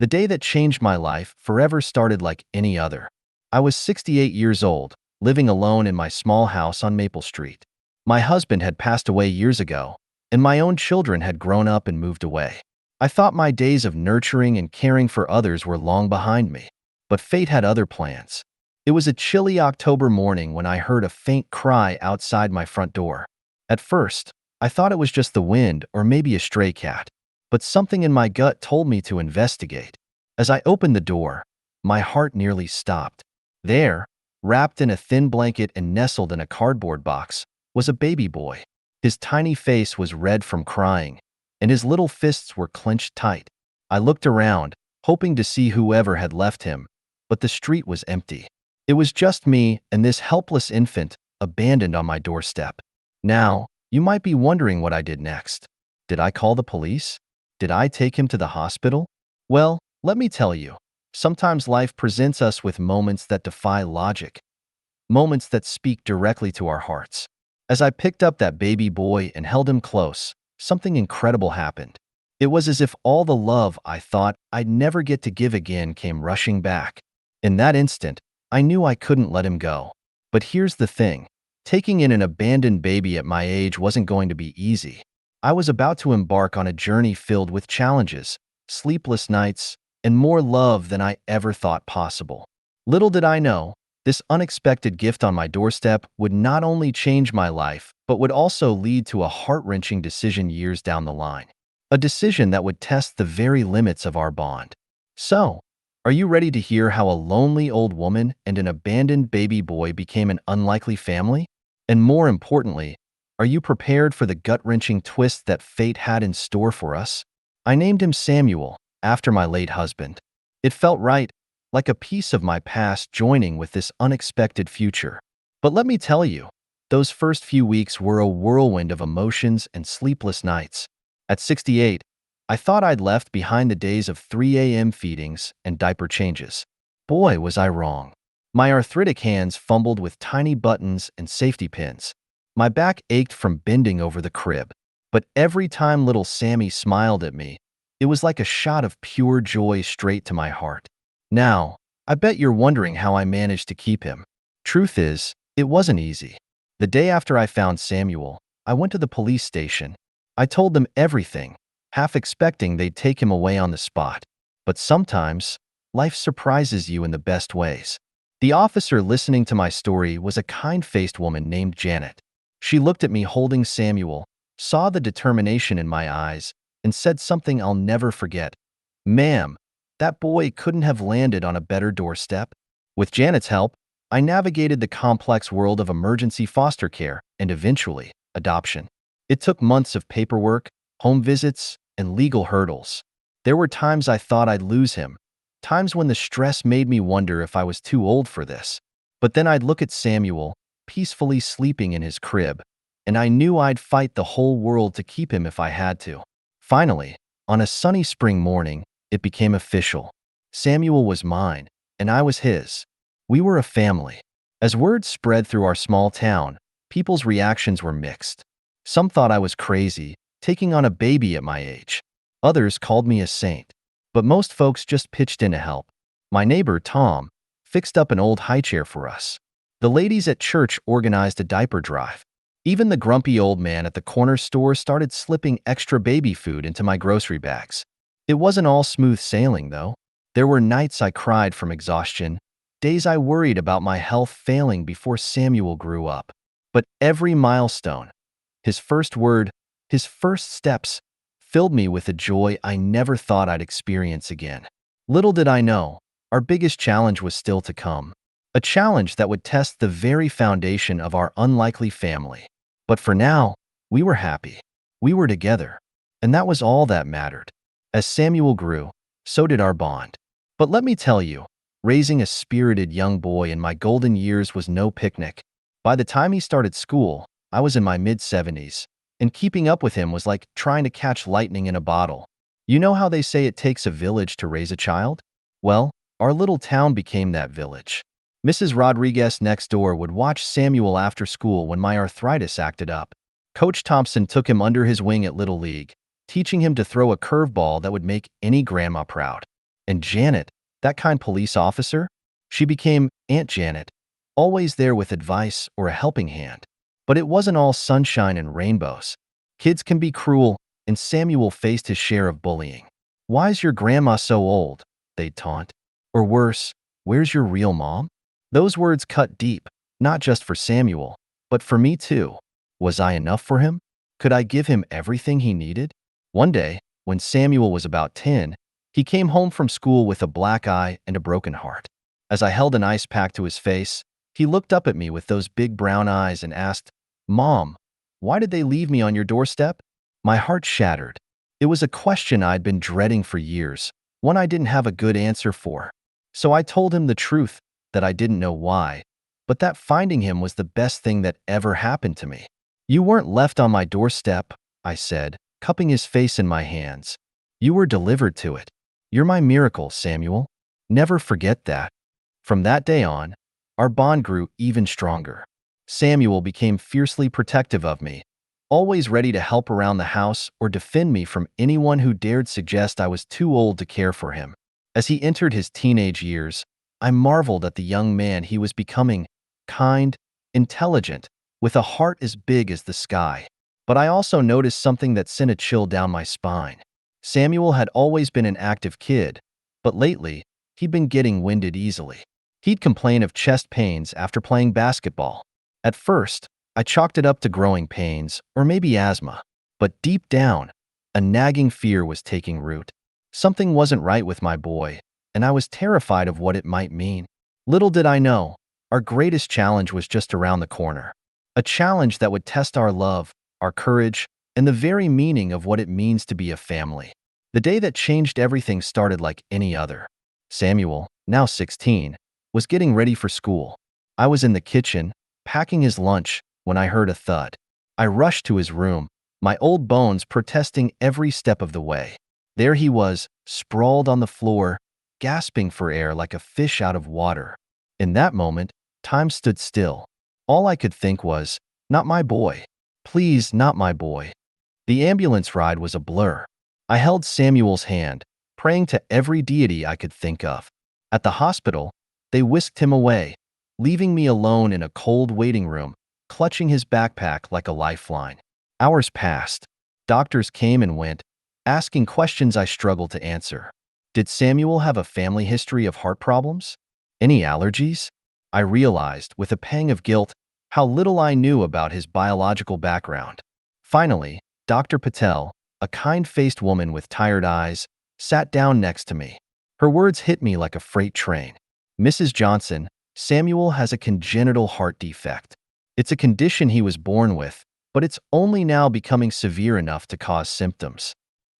The day that changed my life forever started like any other. I was 68 years old, living alone in my small house on Maple Street. My husband had passed away years ago, and my own children had grown up and moved away. I thought my days of nurturing and caring for others were long behind me. But fate had other plans. It was a chilly October morning when I heard a faint cry outside my front door. At first, I thought it was just the wind or maybe a stray cat. But something in my gut told me to investigate. As I opened the door, my heart nearly stopped. There, wrapped in a thin blanket and nestled in a cardboard box, was a baby boy. His tiny face was red from crying, and his little fists were clenched tight. I looked around, hoping to see whoever had left him, but the street was empty. It was just me and this helpless infant, abandoned on my doorstep. Now, you might be wondering what I did next. Did I call the police? Did I take him to the hospital? Well, let me tell you, sometimes life presents us with moments that defy logic, moments that speak directly to our hearts. As I picked up that baby boy and held him close, something incredible happened. It was as if all the love I thought I'd never get to give again came rushing back. In that instant, I knew I couldn't let him go. But here's the thing, taking in an abandoned baby at my age wasn't going to be easy. I was about to embark on a journey filled with challenges, sleepless nights, and more love than I ever thought possible. Little did I know, this unexpected gift on my doorstep would not only change my life, but would also lead to a heart-wrenching decision years down the line. A decision that would test the very limits of our bond. So, are you ready to hear how a lonely old woman and an abandoned baby boy became an unlikely family? And more importantly, are you prepared for the gut-wrenching twist that fate had in store for us? I named him Samuel, after my late husband. It felt right, like a piece of my past joining with this unexpected future. But let me tell you, those first few weeks were a whirlwind of emotions and sleepless nights. At 68, I thought I'd left behind the days of 3 a.m. feedings and diaper changes. Boy, was I wrong. My arthritic hands fumbled with tiny buttons and safety pins. My back ached from bending over the crib. But every time little Sammy smiled at me, it was like a shot of pure joy straight to my heart. Now, I bet you're wondering how I managed to keep him. Truth is, it wasn't easy. The day after I found Samuel, I went to the police station. I told them everything, half expecting they'd take him away on the spot. But sometimes, life surprises you in the best ways. The officer listening to my story was a kind-faced woman named Janet. She looked at me holding Samuel, saw the determination in my eyes, and said something I'll never forget. "Ma'am, that boy couldn't have landed on a better doorstep." With Janet's help, I navigated the complex world of emergency foster care and eventually, adoption. It took months of paperwork, home visits, and legal hurdles. There were times I thought I'd lose him, times when the stress made me wonder if I was too old for this. But then I'd look at Samuel, peacefully sleeping in his crib, and I knew I'd fight the whole world to keep him if I had to. Finally, on a sunny spring morning, it became official. Samuel was mine, and I was his. We were a family. As word spread through our small town, people's reactions were mixed. Some thought I was crazy, taking on a baby at my age. Others called me a saint. But most folks just pitched in to help. My neighbor, Tom, fixed up an old high chair for us. The ladies at church organized a diaper drive. Even the grumpy old man at the corner store started slipping extra baby food into my grocery bags. It wasn't all smooth sailing, though. There were nights I cried from exhaustion, days I worried about my health failing before Samuel grew up. But every milestone, his first word, his first steps, filled me with a joy I never thought I'd experience again. Little did I know, our biggest challenge was still to come. A challenge that would test the very foundation of our unlikely family. But for now, we were happy. We were together. And that was all that mattered. As Samuel grew, so did our bond. But let me tell you, raising a spirited young boy in my golden years was no picnic. By the time he started school, I was in my mid-70s, and keeping up with him was like trying to catch lightning in a bottle. You know how they say it takes a village to raise a child? Well, our little town became that village. Mrs. Rodriguez next door would watch Samuel after school when my arthritis acted up. Coach Thompson took him under his wing at Little League, teaching him to throw a curveball that would make any grandma proud. And Janet, that kind police officer? She became Aunt Janet, always there with advice or a helping hand. But it wasn't all sunshine and rainbows. Kids can be cruel, and Samuel faced his share of bullying. "Why's your grandma so old?" they'd taunt. Or worse, "Where's your real mom?" Those words cut deep, not just for Samuel, but for me too. Was I enough for him? Could I give him everything he needed? One day, when Samuel was about 10, he came home from school with a black eye and a broken heart. As I held an ice pack to his face, he looked up at me with those big brown eyes and asked, "Mom, why did they leave me on your doorstep?" My heart shattered. It was a question I'd been dreading for years, one I didn't have a good answer for. So I told him the truth, that I didn't know why, but that finding him was the best thing that ever happened to me. "You weren't left on my doorstep," I said, cupping his face in my hands. "You were delivered to it. You're my miracle, Samuel. Never forget that." From that day on, our bond grew even stronger. Samuel became fiercely protective of me, always ready to help around the house or defend me from anyone who dared suggest I was too old to care for him. As he entered his teenage years, I marveled at the young man he was becoming, kind, intelligent, with a heart as big as the sky. But I also noticed something that sent a chill down my spine. Samuel had always been an active kid, but lately, he'd been getting winded easily. He'd complain of chest pains after playing basketball. At first, I chalked it up to growing pains, or maybe asthma. But deep down, a nagging fear was taking root. Something wasn't right with my boy, and I was terrified of what it might mean. Little did I know, our greatest challenge was just around the corner. A challenge that would test our love, our courage, and the very meaning of what it means to be a family. The day that changed everything started like any other. Samuel, now 16, was getting ready for school. I was in the kitchen, packing his lunch, when I heard a thud. I rushed to his room, my old bones protesting every step of the way. There he was, sprawled on the floor, gasping for air like a fish out of water. In that moment, time stood still. All I could think was, not my boy. Please, not my boy. The ambulance ride was a blur. I held Samuel's hand, praying to every deity I could think of. At the hospital, they whisked him away, leaving me alone in a cold waiting room, clutching his backpack like a lifeline. Hours passed. Doctors came and went, asking questions I struggled to answer. Did Samuel have a family history of heart problems? Any allergies? I realized, with a pang of guilt, how little I knew about his biological background. Finally, Dr. Patel, a kind-faced woman with tired eyes, sat down next to me. Her words hit me like a freight train. "Mrs. Johnson, Samuel has a congenital heart defect. It's a condition he was born with, but it's only now becoming severe enough to cause symptoms."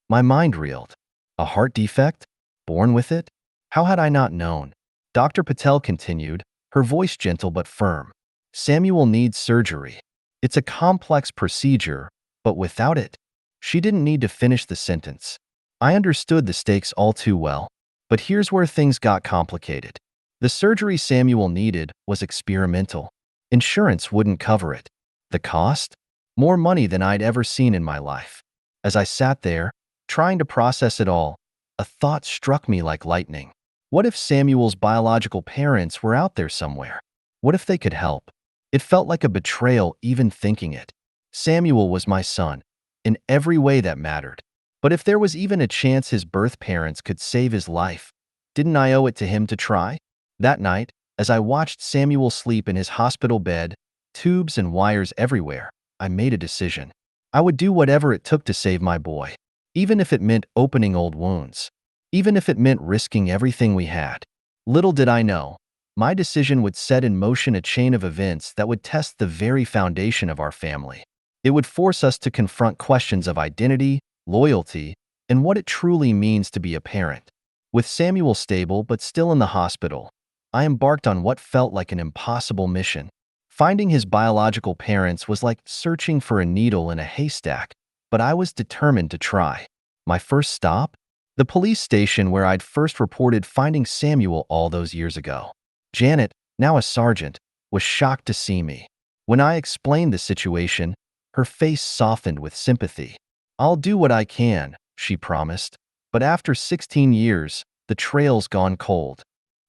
My mind reeled. A heart defect? Born with it? How had I not known? Dr. Patel continued, her voice gentle but firm. "Samuel needs surgery. It's a complex procedure, but without it..." She didn't need to finish the sentence. I understood the stakes all too well, but here's where things got complicated. The surgery Samuel needed was experimental. Insurance wouldn't cover it. The cost? More money than I'd ever seen in my life. As I sat there, trying to process it all, a thought struck me like lightning. What if Samuel's biological parents were out there somewhere? What if they could help? It felt like a betrayal even thinking it. Samuel was my son, in every way that mattered. But if there was even a chance his birth parents could save his life, didn't I owe it to him to try? That night, as I watched Samuel sleep in his hospital bed, tubes and wires everywhere, I made a decision. I would do whatever it took to save my boy, even if it meant opening old wounds, even if it meant risking everything we had. Little did I know, my decision would set in motion a chain of events that would test the very foundation of our family. It would force us to confront questions of identity, loyalty, and what it truly means to be a parent. With Samuel stable but still in the hospital, I embarked on what felt like an impossible mission. Finding his biological parents was like searching for a needle in a haystack, but I was determined to try. My first stop? The police station where I'd first reported finding Samuel all those years ago. Janet, now a sergeant, was shocked to see me. When I explained the situation, her face softened with sympathy. "I'll do what I can," she promised. "But after 16 years, the trails gone cold.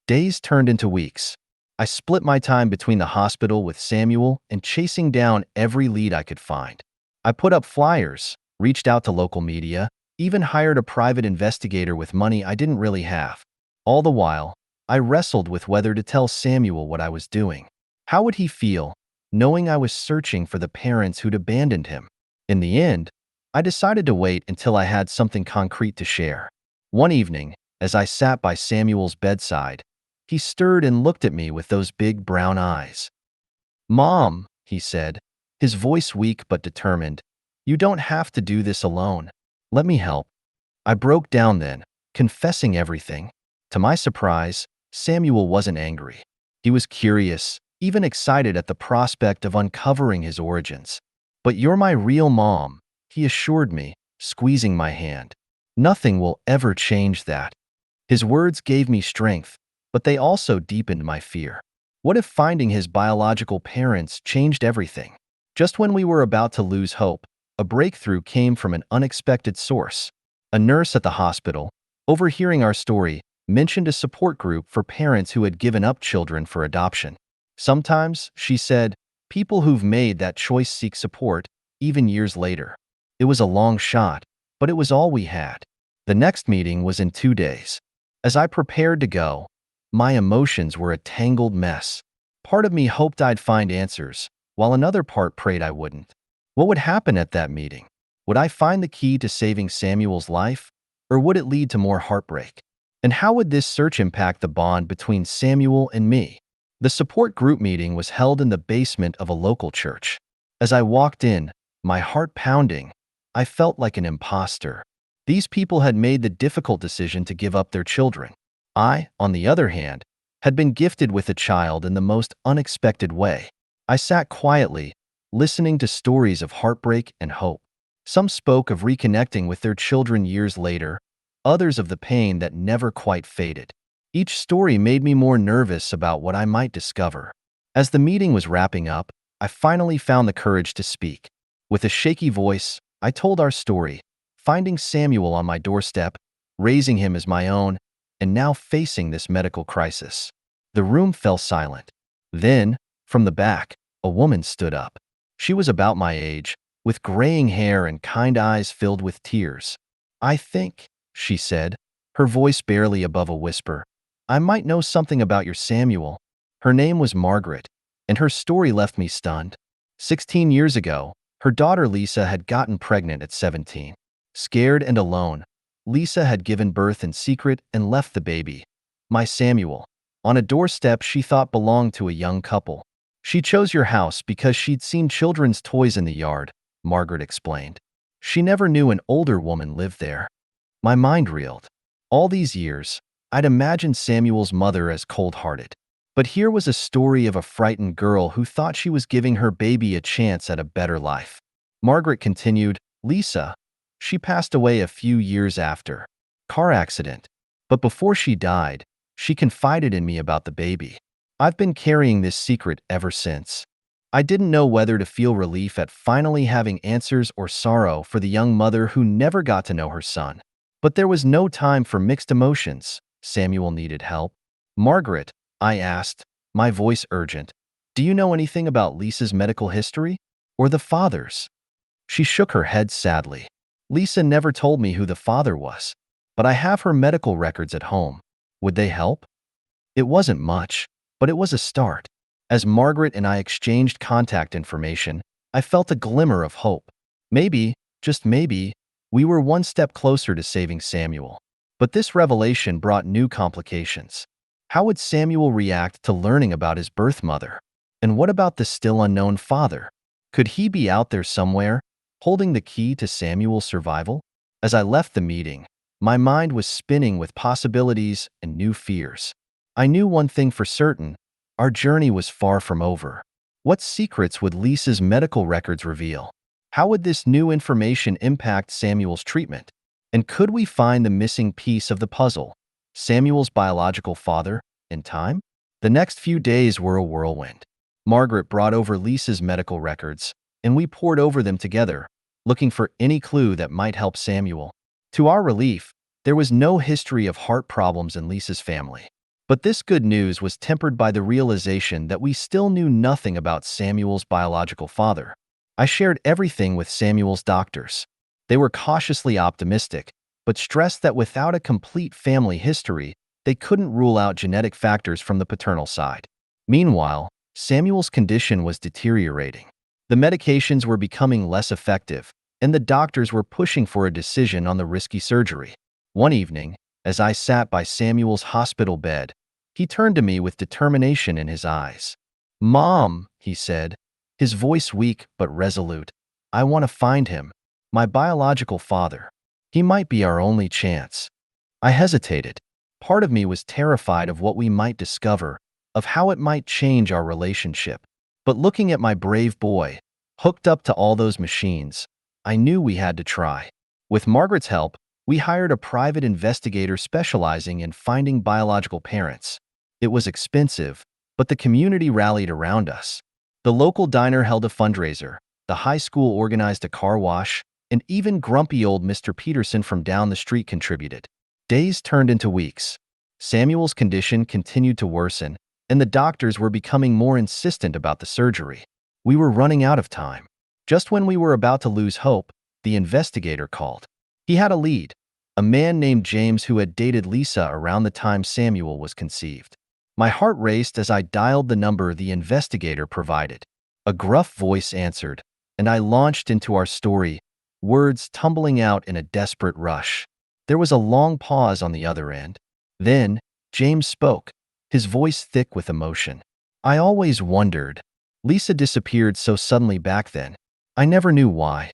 Days turned into weeks. I split my time between the hospital with Samuel and chasing down every lead I could find. I put up flyers, reached out to local media, even hired a private investigator with money I didn't really have. All the while, I wrestled with whether to tell Samuel what I was doing. How would he feel, knowing I was searching for the parents who'd abandoned him? In the end, I decided to wait until I had something concrete to share. One evening, as I sat by Samuel's bedside, he stirred and looked at me with those big brown eyes. "Mom," he said, his voice weak but determined, "you don't have to do this alone. Let me help." I broke down then, confessing everything. To my surprise, Samuel wasn't angry. He was curious, even excited at the prospect of uncovering his origins. "But you're my real mom," he assured me, squeezing my hand. "Nothing will ever change that." His words gave me strength, but they also deepened my fear. What if finding his biological parents changed everything? Just when we were about to lose hope, a breakthrough came from an unexpected source. A nurse at the hospital, overhearing our story, mentioned a support group for parents who had given up children for adoption. Sometimes, she said, people who've made that choice seek support, even years later. It was a long shot, but it was all we had. The next meeting was in 2 days. As I prepared to go, my emotions were a tangled mess. Part of me hoped I'd find answers, while another part prayed I wouldn't. What would happen at that meeting? Would I find the key to saving Samuel's life, or would it lead to more heartbreak? And how would this search impact the bond between Samuel and me? The support group meeting was held in the basement of a local church. As I walked in, my heart pounding, I felt like an imposter. These people had made the difficult decision to give up their children. I, on the other hand, had been gifted with a child in the most unexpected way. I sat quietly, listening to stories of heartbreak and hope. Some spoke of reconnecting with their children years later, others of the pain that never quite faded. Each story made me more nervous about what I might discover. As the meeting was wrapping up, I finally found the courage to speak. With a shaky voice, I told our story, finding Samuel on my doorstep, raising him as my own, and now facing this medical crisis. The room fell silent. Then, from the back, a woman stood up. She was about my age, with graying hair and kind eyes filled with tears. "I think," she said, her voice barely above a whisper, "I might know something about your Samuel." Her name was Margaret, and her story left me stunned. 16 years ago, her daughter Lisa had gotten pregnant at 17. Scared and alone, Lisa had given birth in secret and left the baby, my Samuel, on a doorstep she thought belonged to a young couple. "She chose your house because she'd seen children's toys in the yard," Margaret explained. "She never knew an older woman lived there." My mind reeled. All these years, I'd imagined Samuel's mother as cold-hearted. But here was a story of a frightened girl who thought she was giving her baby a chance at a better life. Margaret continued, "Lisa, she passed away a few years after. Car accident. But before she died, she confided in me about the baby. I've been carrying this secret ever since." I didn't know whether to feel relief at finally having answers or sorrow for the young mother who never got to know her son. But there was no time for mixed emotions. Samuel needed help. "Margaret," I asked, my voice urgent, "do you know anything about Lisa's medical history? Or the father's?" She shook her head sadly. "Lisa never told me who the father was, but I have her medical records at home. Would they help?" It wasn't much, but it was a start. As Margaret and I exchanged contact information, I felt a glimmer of hope. Maybe, just maybe, we were one step closer to saving Samuel. But this revelation brought new complications. How would Samuel react to learning about his birth mother? And what about the still unknown father? Could he be out there somewhere, holding the key to Samuel's survival? As I left the meeting, my mind was spinning with possibilities and new fears. I knew one thing for certain: our journey was far from over. What secrets would Lisa's medical records reveal? How would this new information impact Samuel's treatment? And could we find the missing piece of the puzzle, Samuel's biological father, in time? The next few days were a whirlwind. Margaret brought over Lisa's medical records, and we pored over them together, looking for any clue that might help Samuel. To our relief, There was no history of heart problems in Lisa's family. But this good news was tempered by the realization that we still knew nothing about Samuel's biological father. I shared everything with Samuel's doctors. They were cautiously optimistic, but stressed that without a complete family history, they couldn't rule out genetic factors from the paternal side. Meanwhile, Samuel's condition was deteriorating. The medications were becoming less effective, and the doctors were pushing for a decision on the risky surgery. One evening, as I sat by Samuel's hospital bed, he turned to me with determination in his eyes. "Mom," he said, his voice weak but resolute, "I want to find him. My biological father. He might be our only chance." I hesitated. Part of me was terrified of what we might discover, of how it might change our relationship. But looking at my brave boy, hooked up to all those machines, I knew we had to try. With Margaret's help, we hired a private investigator specializing in finding biological parents. It was expensive, but the community rallied around us. The local diner held a fundraiser, the high school organized a car wash, and even grumpy old Mr. Peterson from down the street contributed. Days turned into weeks. Samuel's condition continued to worsen, and the doctors were becoming more insistent about the surgery. We were running out of time. Just when we were about to lose hope, the investigator called. He had a lead, a man named James who had dated Lisa around the time Samuel was conceived. My heart raced as I dialed the number the investigator provided. A gruff voice answered, and I launched into our story, words tumbling out in a desperate rush. There was a long pause on the other end. Then, James spoke, his voice thick with emotion. "I always wondered. Lisa disappeared so suddenly back then. I never knew why."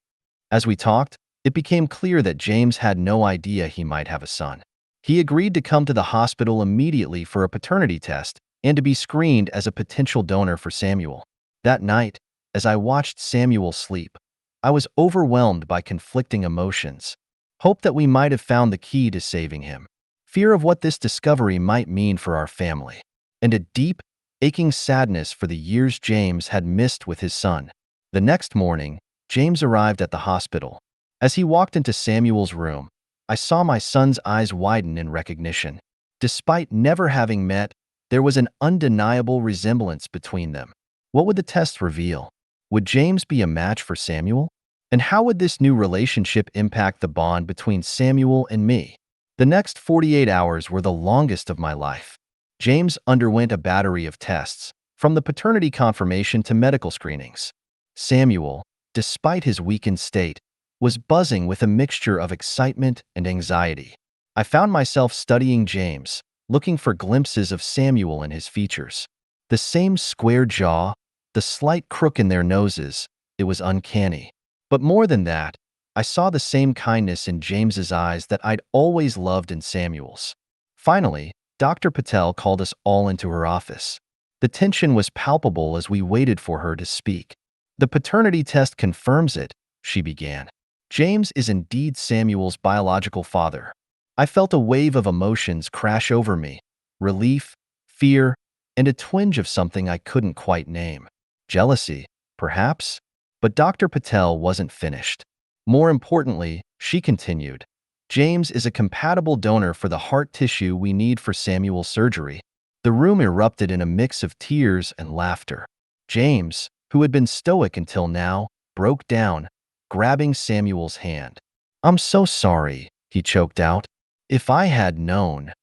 As we talked, it became clear that James had no idea he might have a son. He agreed to come to the hospital immediately for a paternity test and to be screened as a potential donor for Samuel. That night, as I watched Samuel sleep, I was overwhelmed by conflicting emotions. Hope that we might have found the key to saving him. Fear of what this discovery might mean for our family. And a deep, aching sadness for the years James had missed with his son. The next morning, James arrived at the hospital. As he walked into Samuel's room, I saw my son's eyes widen in recognition. Despite never having met, there was an undeniable resemblance between them. What would the test reveal? Would James be a match for Samuel? And how would this new relationship impact the bond between Samuel and me? The next 48 hours were the longest of my life. James underwent a battery of tests, from the paternity confirmation to medical screenings. Samuel, despite his weakened state, was buzzing with a mixture of excitement and anxiety. I found myself studying James, looking for glimpses of Samuel in his features. The same square jaw, the slight crook in their noses, it was uncanny. But more than that, I saw the same kindness in James's eyes that I'd always loved in Samuel's. Finally, Dr. Patel called us all into her office. The tension was palpable as we waited for her to speak. "The paternity test confirms it," she began. "James is indeed Samuel's biological father." I felt a wave of emotions crash over me, relief, fear, and a twinge of something I couldn't quite name. Jealousy, perhaps? But Dr. Patel wasn't finished. More importantly, she continued, "James is a compatible donor for the heart tissue we need for Samuel's surgery." The room erupted in a mix of tears and laughter. James, who had been stoic until now, broke down, grabbing Samuel's hand. "I'm so sorry," he choked out. "If I had known."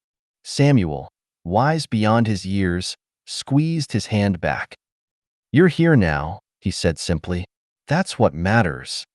Samuel, wise beyond his years, squeezed his hand back. "You're here now," he said simply. "That's what matters."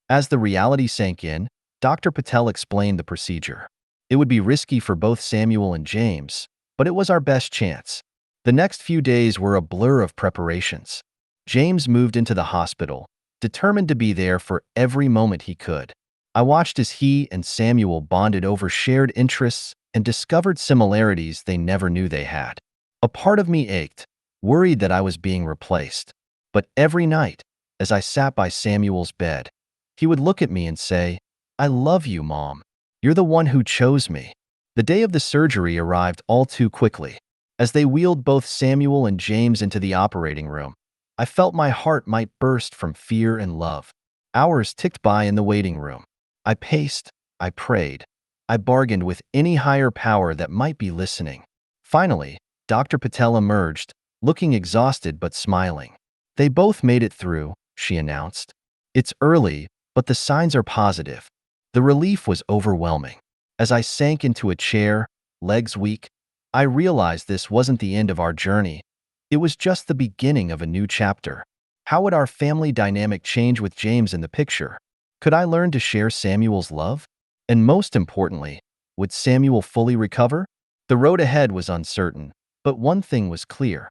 As the reality sank in, Dr. Patel explained the procedure. It would be risky for both Samuel and James, but it was our best chance. The next few days were a blur of preparations. James moved into the hospital, determined to be there for every moment he could. I watched as he and Samuel bonded over shared interests and discovered similarities they never knew they had. A part of me ached, worried that I was being replaced. But every night, as I sat by Samuel's bed, he would look at me and say, "I love you, Mom. You're the one who chose me." The day of the surgery arrived all too quickly. As they wheeled both Samuel and James into the operating room, I felt my heart might burst from fear and love. Hours ticked by in the waiting room. I paced, I prayed. I bargained with any higher power that might be listening. Finally, Dr. Patel emerged, looking exhausted but smiling. They both made it through, she announced. It's early, but the signs are positive. The relief was overwhelming. As I sank into a chair, legs weak, I realized this wasn't the end of our journey. It was just the beginning of a new chapter. How would our family dynamic change with James in the picture? Could I learn to share Samuel's love? And most importantly, would Samuel fully recover? The road ahead was uncertain, but one thing was clear.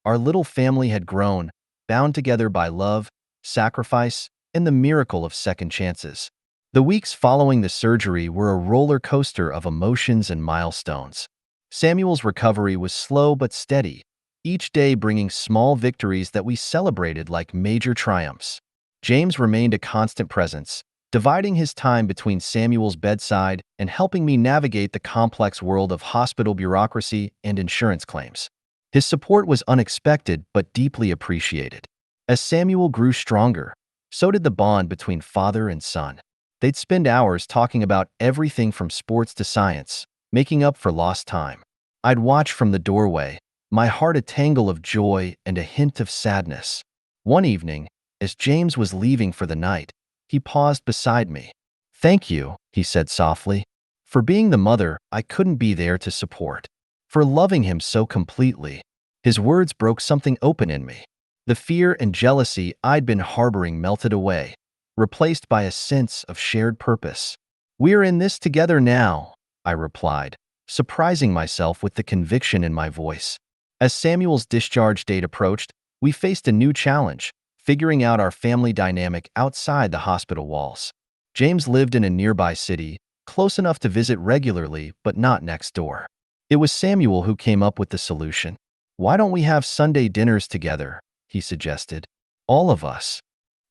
Our little family had grown, bound together by love, sacrifice, and the miracle of second chances. The weeks following the surgery were a roller coaster of emotions and milestones. Samuel's recovery was slow but steady, each day bringing small victories that we celebrated like major triumphs. James remained a constant presence, dividing his time between Samuel's bedside and helping me navigate the complex world of hospital bureaucracy and insurance claims. His support was unexpected but deeply appreciated. As Samuel grew stronger, so did the bond between father and son. They'd spend hours talking about everything from sports to science, making up for lost time. I'd watch from the doorway, my heart a tangle of joy and a hint of sadness. One evening, as James was leaving for the night, he paused beside me. "Thank you," he said softly, "for being the mother I couldn't be there to support, for loving him so completely." His words broke something open in me. The fear and jealousy I'd been harboring melted away, replaced by a sense of shared purpose. "We're in this together now," I replied, surprising myself with the conviction in my voice. As Samuel's discharge date approached, we faced a new challenge, figuring out our family dynamic outside the hospital walls. James lived in a nearby city, close enough to visit regularly but not next door. It was Samuel who came up with the solution. "Why don't we have Sunday dinners together?" he suggested. "All of us."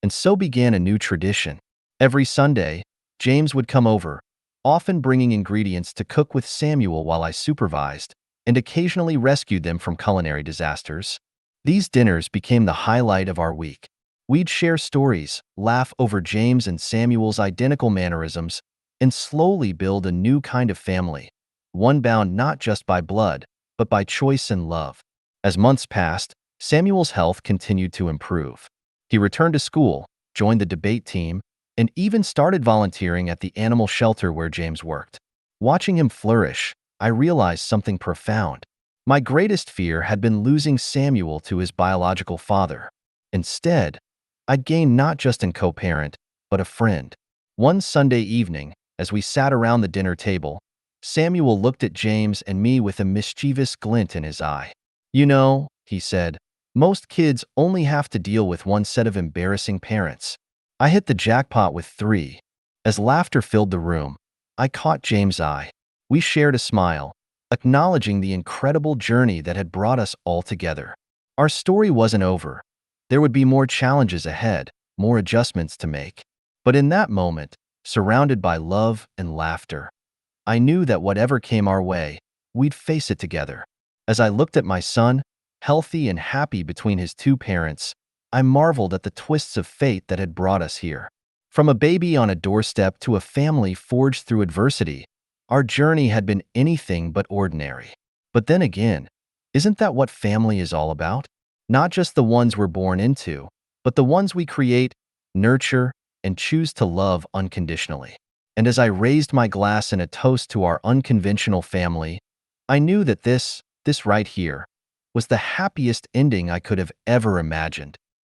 And so began a new tradition. Every Sunday, James would come over, often bringing ingredients to cook with Samuel while I supervised, and occasionally rescued them from culinary disasters. These dinners became the highlight of our week. We'd share stories, laugh over James and Samuel's identical mannerisms, and slowly build a new kind of family, one bound not just by blood, but by choice and love. As months passed, Samuel's health continued to improve. He returned to school, joined the debate team, and even started volunteering at the animal shelter where James worked. Watching him flourish, I realized something profound. My greatest fear had been losing Samuel to his biological father. Instead, I'd gained not just a co-parent, but a friend. One Sunday evening, as we sat around the dinner table, Samuel looked at James and me with a mischievous glint in his eye. "You know," he said, "most kids only have to deal with one set of embarrassing parents. I hit the jackpot with 3. As laughter filled the room, I caught James' eye. We shared a smile, acknowledging the incredible journey that had brought us all together. Our story wasn't over. There would be more challenges ahead, more adjustments to make. But in that moment, surrounded by love and laughter, I knew that whatever came our way, we'd face it together. As I looked at my son, healthy and happy between his 2 parents, I marveled at the twists of fate that had brought us here. From a baby on a doorstep to a family forged through adversity, our journey had been anything but ordinary. But then again, isn't that what family is all about? Not just the ones we're born into, but the ones we create, nurture, and choose to love unconditionally. And as I raised my glass in a toast to our unconventional family, I knew that this right here, was the happiest ending I could have ever imagined.